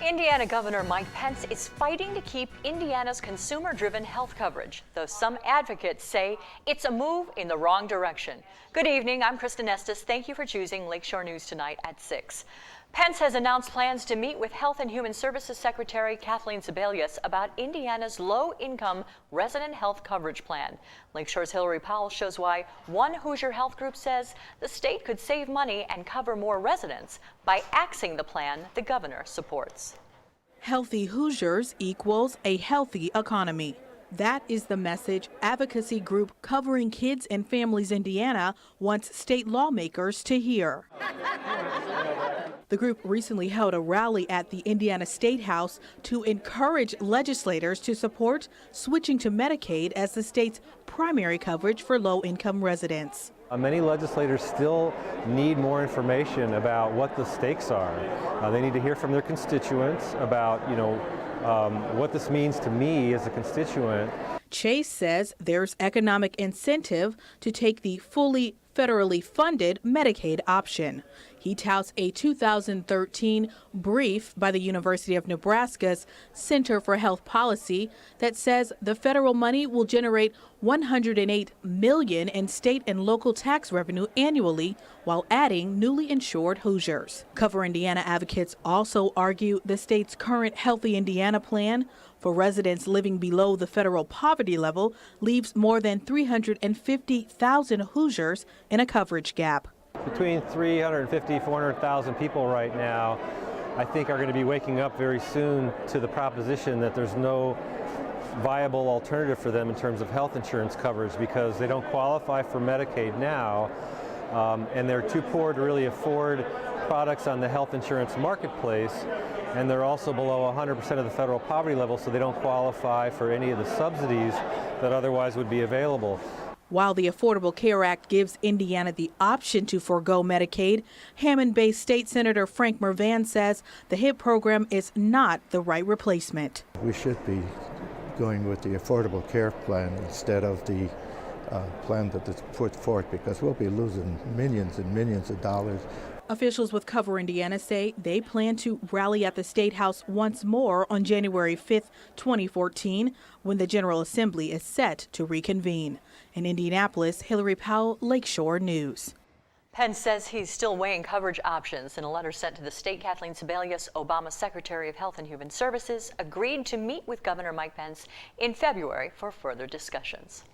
Indiana Governor Mike Pence is fighting to keep Indiana's consumer-driven health coverage, though some advocates say it's a move in the wrong direction. Good evening, I'm Kristen Estes. Thank you for choosing Lakeshore News tonight at 6. Pence has announced plans to meet with Health and Human Services Secretary Kathleen Sebelius about Indiana's low-income resident health coverage plan. Lakeshore's Hillary Powell shows why one Hoosier health group says the state could save money and cover more residents by axing the plan the governor supports. Healthy Hoosiers equals a healthy economy. That is the message advocacy group Covering Kids and Families Indiana wants state lawmakers to hear. The group recently held a rally at the Indiana State House to encourage legislators to support switching to Medicaid as the state's primary coverage for low-income residents. Many legislators still need more information about what the stakes are. They need to hear from their constituents about, what this means to me as a constituent. Chase says there's economic incentive to take the fully federally funded Medicaid option. He touts a 2013 brief by the University of Nebraska's Center for Health Policy that says the federal money will generate $108 million in state and local tax revenue annually while adding newly insured Hoosiers. Cover Indiana advocates also argue the state's current Healthy Indiana plan for residents living below the federal poverty level leaves more than 350,000 Hoosiers in a coverage gap. Between 350,000 and 400,000 people right now, I think, are going to be waking up very soon to the proposition that there's no viable alternative for them in terms of health insurance coverage because they don't qualify for Medicaid now, and they're too poor to really afford products on the health insurance marketplace, and they're also below 100% of the federal poverty level, so they don't qualify for any of the subsidies that otherwise would be available. While the Affordable Care Act gives Indiana the option to forego Medicaid, Hammond-based State Senator Frank Mervan says the HIP program is not the right replacement. We should be going with the Affordable Care Plan instead of the plan that is put forth because we'll be losing millions and millions of dollars. Officials with Cover Indiana say they plan to rally at the State House once more on January 5th, 2014, when the General Assembly is set to reconvene. In Indianapolis, Hillary Powell, Lakeshore News. Pence says he's still weighing coverage options. In a letter sent to the state, Kathleen Sebelius, Obama's Secretary of Health and Human Services, agreed to meet with Governor Mike Pence in February for further discussions.